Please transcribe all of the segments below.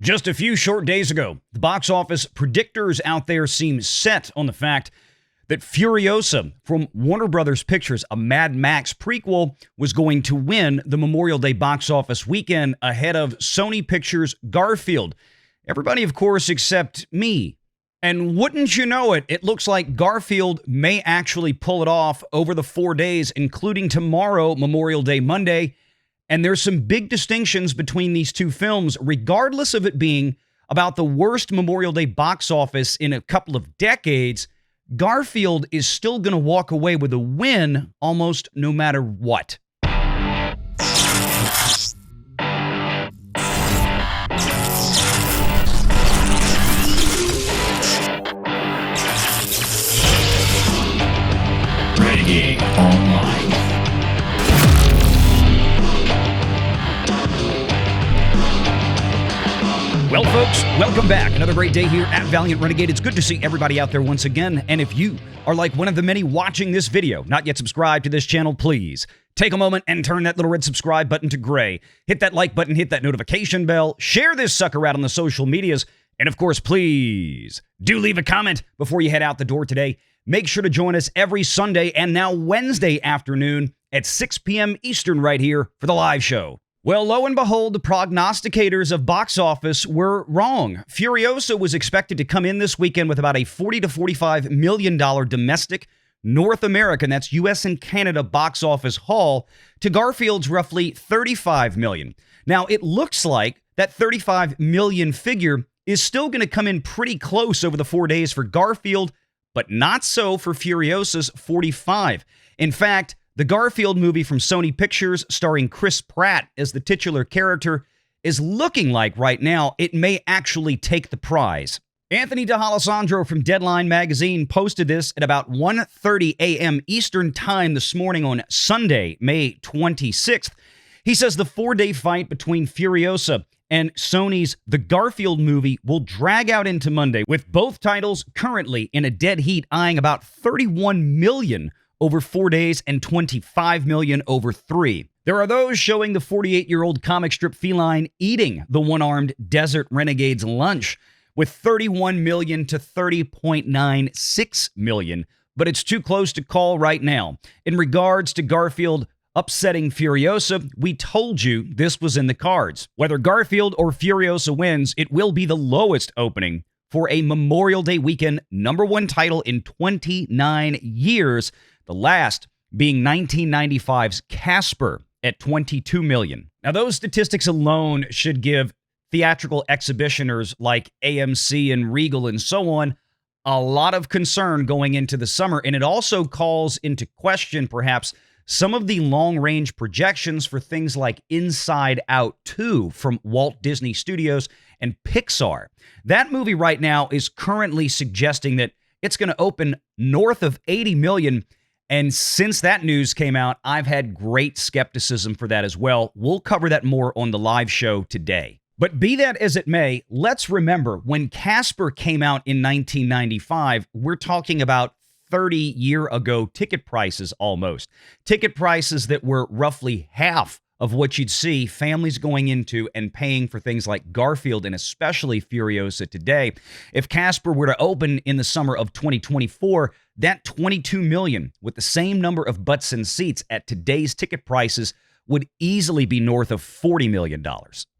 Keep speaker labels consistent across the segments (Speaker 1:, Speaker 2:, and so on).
Speaker 1: Just a few short days ago, the box office predictors out there seemed set on the fact that Furiosa from Warner Brothers Pictures, a Mad Max prequel, was going to win the Memorial Day box office weekend ahead of Sony Pictures' Garfield. Everybody, of course, except me. And wouldn't you know it, it looks like Garfield may actually pull it off over the 4 days, including tomorrow, Memorial Day Monday. And there's some big distinctions between these two films, regardless of it being about the worst Memorial Day box office in a couple of decades. Garfield is still going to walk away with a win almost no matter what.
Speaker 2: Renegade Online.
Speaker 1: Well, folks, welcome back. Another great day here at Valiant Renegade. It's good to see everybody out there once again. And if you are like one of the many watching this video, not yet subscribed to this channel, please take a moment and turn that little red subscribe button to gray. Hit that like button, hit that notification bell, share this sucker out on the social medias. And of course, please do leave a comment before you head out the door today. Make sure to join us every Sunday and now Wednesday afternoon at 6 p.m. Eastern right here for the live show. Well, lo and behold, the prognosticators of box office were wrong. Furiosa was expected to come in this weekend with about a $40 to $45 million domestic North American, that's U.S. and Canada box office haul, to Garfield's roughly $35 million. Now, it looks like that $35 million figure is still going to come in pretty close over the 4 days for Garfield, but not so for Furiosa's $45. In fact, the Garfield movie from Sony Pictures, starring Chris Pratt as the titular character, is looking like right now it may actually take the prize. Anthony D'Alessandro from Deadline magazine posted this at about 1:30 a.m. Eastern Time this morning on Sunday, May 26th. He says the 4-day fight between Furiosa and Sony's The Garfield movie will drag out into Monday, with both titles currently in a dead heat, eyeing about $31 million over 4 days and $25 million over 3. There are those showing the 48-year-old comic strip feline eating the one-armed desert renegade's lunch with $31 million to $30.96 million, but it's too close to call right now. In regards to Garfield upsetting Furiosa, we told you this was in the cards. Whether Garfield or Furiosa wins, it will be the lowest opening for a Memorial Day weekend #1 title in 29 years. The last being 1995's Casper at $22 million. Now, those statistics alone should give theatrical exhibitioners like AMC and Regal and so on a lot of concern going into the summer. And it also calls into question, perhaps, some of the long-range projections for things like Inside Out 2 from Walt Disney Studios and Pixar. That movie right now is currently suggesting that it's going to open north of $80 million. And since that news came out, I've had great skepticism for that as well. We'll cover that more on the live show today. But be that as it may, let's remember when Casper came out in 1995, we're talking about 30-year ago ticket prices almost. Ticket prices that were roughly half of what you'd see families going into and paying for things like Garfield and especially Furiosa today. If Casper were to open in the summer of 2024, that $22 million with the same number of butts and seats at today's ticket prices would easily be north of $40 million.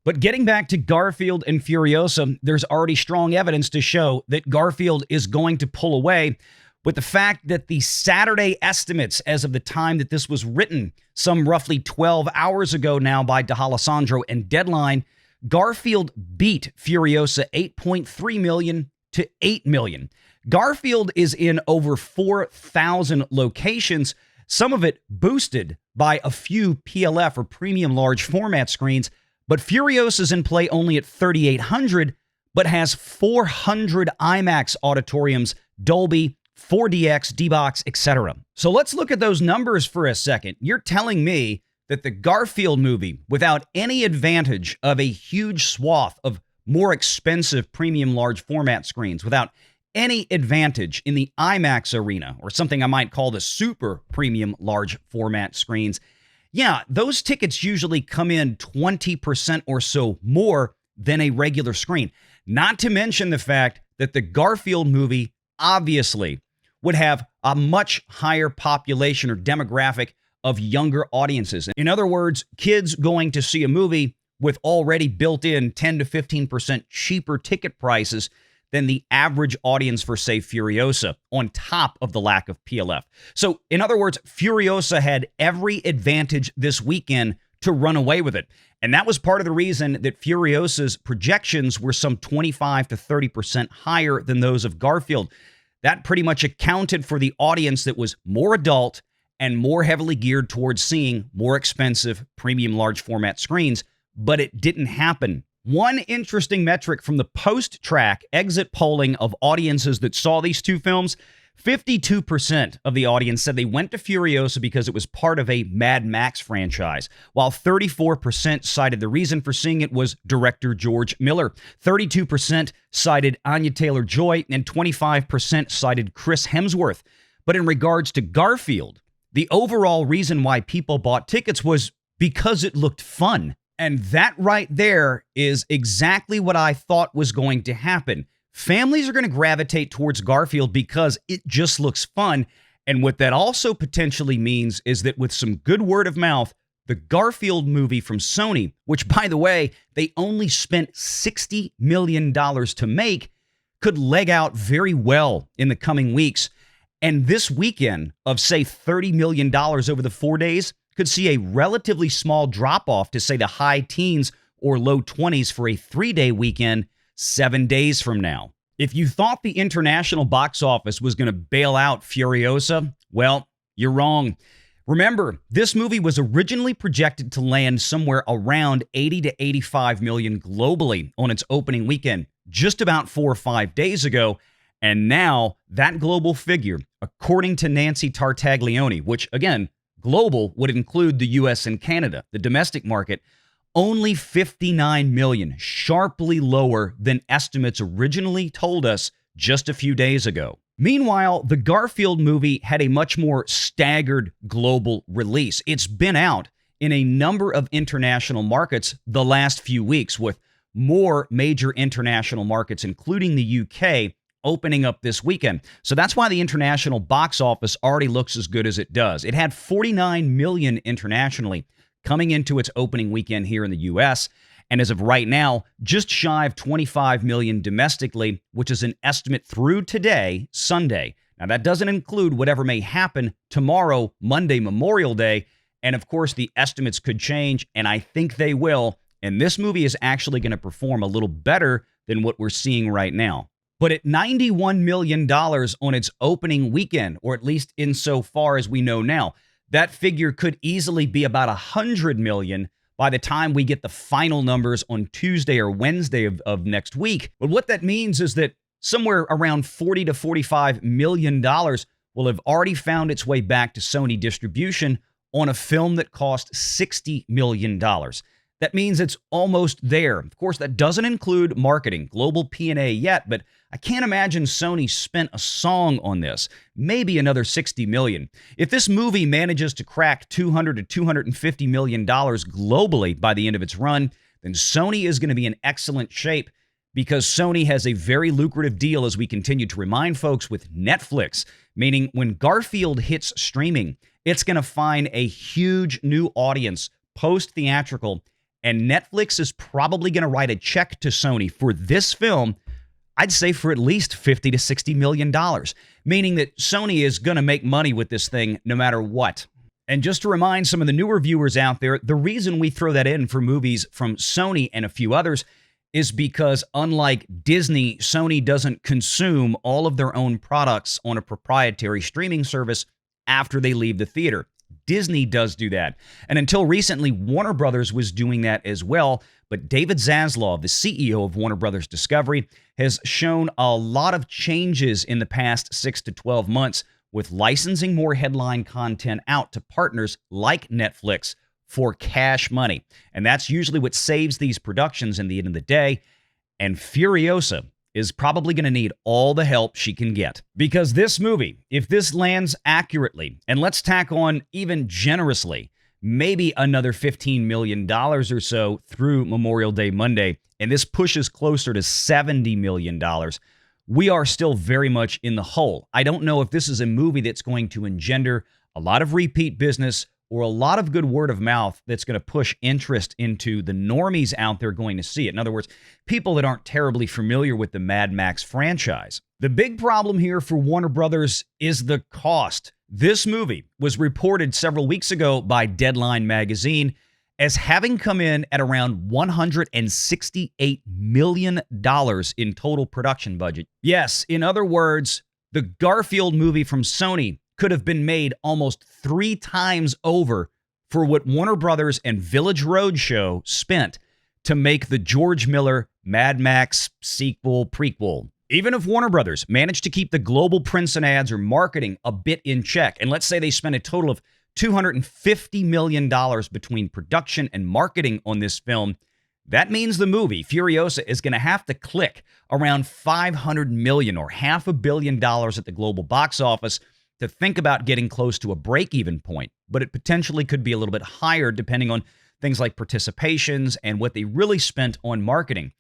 Speaker 1: But getting back to Garfield and Furiosa, there's already strong evidence to show that Garfield is going to pull away, with the fact that the Saturday estimates as of the time that this was written, some roughly 12 hours ago now by D'Alessandro and Deadline, Garfield beat Furiosa $8.3 million to $8 million. Garfield is in over 4,000 locations, some of it boosted by a few PLF or premium large format screens, but Furiosa is in play only at 3,800, but has 400 IMAX auditoriums, Dolby, 4DX, D-Box, etc. So let's look at those numbers for a second. You're telling me that the Garfield movie, without any advantage of a huge swath of more expensive premium large format screens, without any advantage in the IMAX arena, or something I might call the super premium large format screens, yeah, those tickets usually come in 20% or so more than a regular screen. Not to mention the fact that the Garfield movie obviously would have a much higher population or demographic of younger audiences. In other words, kids going to see a movie with already built-in 10 to 15% cheaper ticket prices than the average audience for, say, Furiosa, on top of the lack of PLF. So, in other words, Furiosa had every advantage this weekend to run away with it. And that was part of the reason that Furiosa's projections were some 25 to 30% higher than those of Garfield. That pretty much accounted for the audience that was more adult and more heavily geared towards seeing more expensive premium large format screens, but it didn't happen. One interesting metric from the post-track exit polling of audiences that saw these two films, 52% of the audience said they went to Furiosa because it was part of a Mad Max franchise, while 34% cited the reason for seeing it was director George Miller. 32% cited Anya Taylor-Joy, and 25% cited Chris Hemsworth. But in regards to Garfield, the overall reason why people bought tickets was because it looked fun. And that right there is exactly what I thought was going to happen. Families are going to gravitate towards Garfield because it just looks fun. And what that also potentially means is that with some good word of mouth, the Garfield movie from Sony, which, by the way, they only spent $60 million to make, could leg out very well in the coming weeks. And this weekend of, say, $30 million over the 4 days could see a relatively small drop-off to, say, the high teens or low 20s for a 3-day weekend 7 days from now. If you thought the international box office was going to bail out Furiosa, well, you're wrong. Remember, this movie was originally projected to land somewhere around 80 to 85 million globally on its opening weekend, just about 4 or 5 days ago. And now that global figure, according to Nancy Tartaglione, which again, global would include the US and Canada, the domestic market, only 59 million, sharply lower than estimates originally told us just a few days ago. Meanwhile, the Garfield movie had a much more staggered global release. It's been out in a number of international markets the last few weeks, with more major international markets, including the UK, opening up this weekend. So that's why the international box office already looks as good as it does. It had 49 million internationally coming into its opening weekend here in the US, and as of right now, just shy of 25 million domestically, which is an estimate through today, Sunday. Now, that doesn't include whatever may happen tomorrow, Monday, Memorial Day, and of course, the estimates could change, and I think they will, and this movie is actually going to perform a little better than what we're seeing right now. But at $91 million on its opening weekend, or at least insofar as we know now, that figure could easily be about $100 million by the time we get the final numbers on Tuesday or Wednesday of next week. But what that means is that somewhere around $40 to $45 million will have already found its way back to Sony distribution on a film that cost $60 million. That means it's almost there. Of course, that doesn't include marketing, global P&A yet, but I can't imagine Sony spent a song on this. Maybe another $60 million. If this movie manages to crack $200 to $250 million globally by the end of its run, then Sony is going to be in excellent shape, because Sony has a very lucrative deal, as we continue to remind folks, with Netflix, meaning when Garfield hits streaming, it's going to find a huge new audience post-theatrical, and Netflix is probably going to write a check to Sony for this film, I'd say for at least $50 to $60 million, meaning that Sony is going to make money with this thing no matter what. And just to remind some of the newer viewers out there, the reason we throw that in for movies from Sony and a few others is because, unlike Disney, Sony doesn't consume all of their own products on a proprietary streaming service after they leave the theater. Disney does do that. And until recently, Warner Brothers was doing that as well. But David Zaslav, the CEO of Warner Brothers Discovery, has shown a lot of changes in the past 6 to 12 months with licensing more headline content out to partners like Netflix for cash money. And that's usually what saves these productions in the end of the day. And Furiosa is probably going to need all the help she can get. Because this movie, if this lands accurately, and let's tack on even generously, maybe another $15 million or so through Memorial Day Monday, and this pushes closer to $70 million. We are still very much in the hole. I don't know if this is a movie that's going to engender a lot of repeat business or a lot of good word of mouth that's going to push interest into the normies out there going to see it. In other words, people that aren't terribly familiar with the Mad Max franchise. The big problem here for Warner Brothers is the cost. This movie was reported several weeks ago by Deadline magazine as having come in at around $168 million in total production budget. Yes, in other words, the Garfield movie from Sony could have been made almost 3 times over for what Warner Brothers and Village Roadshow spent to make the George Miller Mad Max sequel prequel. Even if Warner Brothers managed to keep the global prints and ads or marketing a bit in check, and let's say they spent a total of $250 million between production and marketing on this film, that means the movie, Furiosa, is going to have to click around $500 million or $500 million at the global box office to think about getting close to a break-even point. But it potentially could be a little bit higher depending on things like participations and what they really spent on marketing.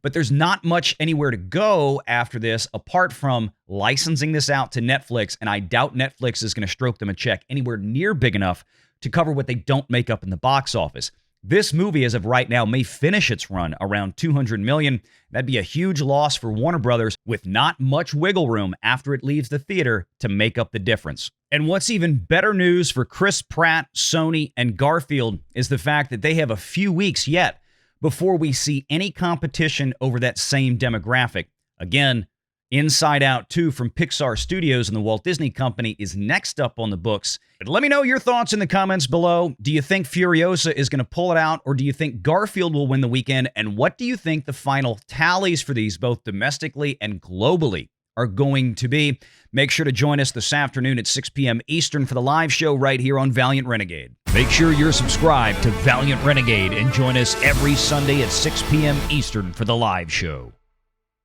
Speaker 1: But there's not much anywhere to go after this apart from licensing this out to Netflix, and I doubt Netflix is going to stroke them a check anywhere near big enough to cover what they don't make up in the box office. This movie, as of right now, may finish its run around $200 million. That'd be a huge loss for Warner Brothers with not much wiggle room after it leaves the theater to make up the difference. And what's even better news for Chris Pratt, Sony, and Garfield is the fact that they have a few weeks yet before we see any competition over that same demographic. Again, Inside Out 2 from Pixar Studios and the Walt Disney Company is next up on the books. But let me know your thoughts in the comments below. Do you think Furiosa is going to pull it out, or do you think Garfield will win the weekend? And what do you think the final tallies for these, both domestically and globally, are going to be? Make sure to join us this afternoon at 6 p.m. Eastern for the live show right here on Valiant Renegade. Make sure you're subscribed to Valiant Renegade and join us every Sunday at 6 p.m. Eastern for the live show.